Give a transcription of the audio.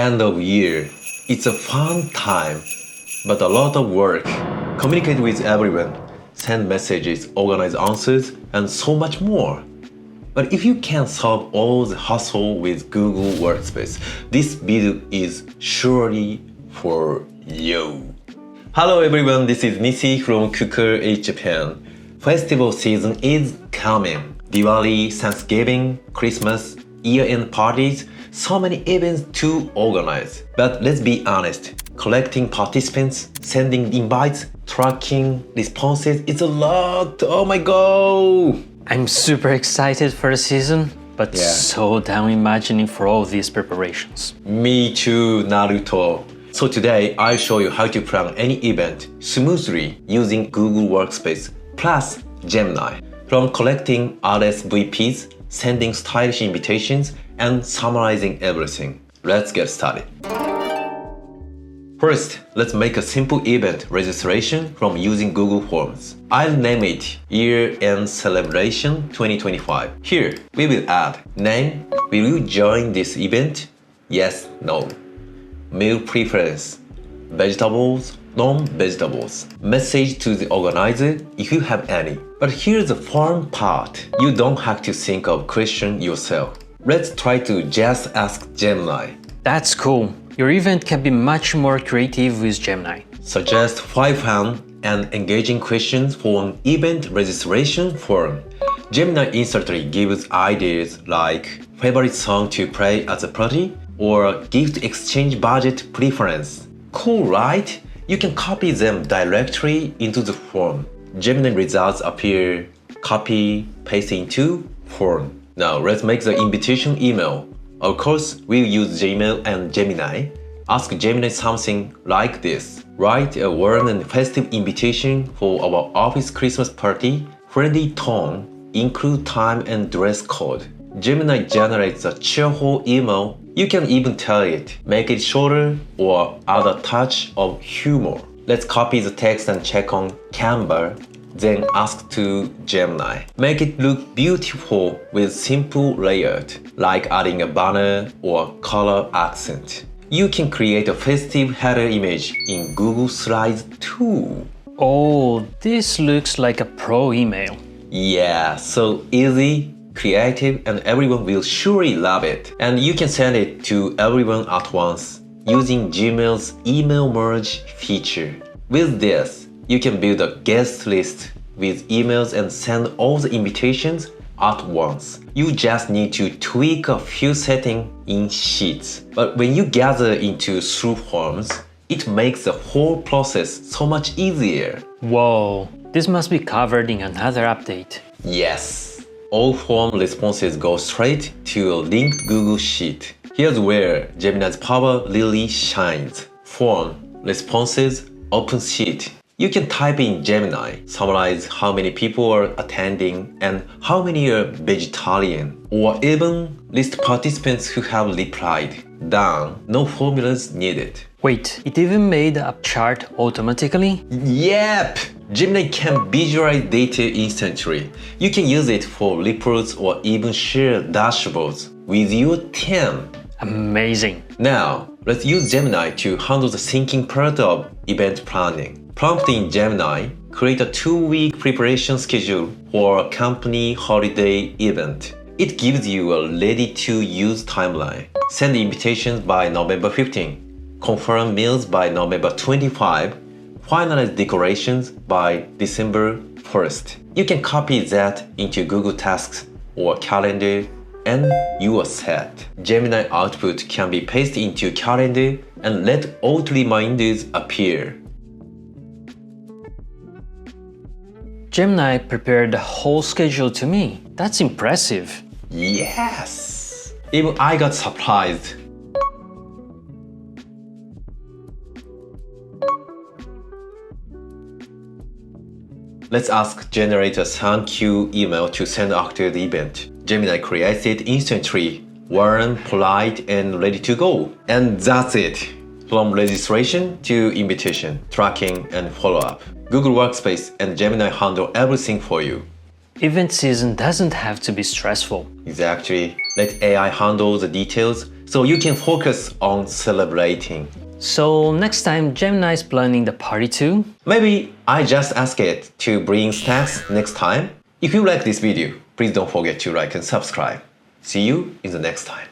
end of year. It's a fun time, but a lot of work. Communicate with everyone, send messages, organize answers, and so much more. But if you can solve all the hustle with Google Workspace, this video is surely for you. Hello everyone, this is Nissy from Google Japan. Festival season is coming. Diwali, Thanksgiving, Christmas, year-end parties, so many events to organize. But let's be honest, collecting participants, sending invites, tracking responses, it's a lot. Oh my god! I'm super excited for the season, but so down imagining for all these preparations. Me too, Naruto. So today, I'll show you how to plan any event smoothly using Google Workspace plus Gemini. From collecting RSVPs, sending stylish invitations, and summarizing everything. Let's get started. First, let's make a simple event registration from using Google Forms. I'll name it Year-End Celebration 2025. Here, we will add name. Will you join this event? Yes, no. Meal preference, vegetables, non-vegetables. Message to the organizer if you have any. But here's the fun part. You don't have to think of question yourself. Let's try to just ask Gemini. That's cool. Your event can be much more creative with Gemini. Suggest 5 fun and engaging questions for an event registration form. Gemini instantly gives ideas like favorite song to play at the party or gift exchange budget preference. Cool, right? You can copy them directly into the form. Gemini results appear, copy, paste into form. Now let's make the invitation email. Of course, we'll use Gmail and Gemini. Ask Gemini something like this. Write a warm and festive invitation for our office Christmas party. Friendly tone. Include time and dress code. Gemini generates a cheerful email. You can even tell it, make it shorter or add a touch of humor. Let's copy the text and check on Canva. Then ask to Gemini. Make it look beautiful with simple layout, like adding a banner or color accent. You can create a festive header image in Google Slides too. Oh, this looks like a pro email. Yeah, so easy, creative, and everyone will surely love it. And you can send it to everyone at once using Gmail's email merge feature. With this, you can build a guest list with emails and send all the invitations at once. You just need to tweak a few settings in Sheets. But when you gather into through forms, it makes the whole process so much easier. Whoa, this must be covered in another update. Yes, all form responses go straight to a linked Google Sheet. Here's where Gemini's power really shines. Form, responses, open sheet. You can type in Gemini, summarize how many people are attending and how many are vegetarian, or even list participants who have replied. Done. No formulas needed. Wait, it even made a chart automatically? Yep! Gemini can visualize data instantly. You can use it for reports or even share dashboards with your team. Amazing. Now, let's use Gemini to handle the thinking part of event planning. Prompt in Gemini, create a 2-week preparation schedule for a company holiday event. It gives you a ready-to-use timeline. Send invitations by November 15, confirm meals by November 25, finalize decorations by December 1st. You can copy that into Google Tasks or Calendar and you are set. Gemini output can be pasted into Calendar and let auto reminders appear. Gemini prepared the whole schedule to me. That's impressive. Yes! Even I got surprised. Let's ask generate a thank you email to send after the event. Gemini creates it instantly, warm, polite, and ready to go. And that's it. From registration to invitation, tracking, and follow-up. Google Workspace and Gemini handle everything for you. Event season doesn't have to be stressful. Exactly. Let AI handle the details so you can focus on celebrating. So next time Gemini is planning the party too? Maybe I just ask it to bring snacks next time. If you like this video, please don't forget to like and subscribe. See you in the next time.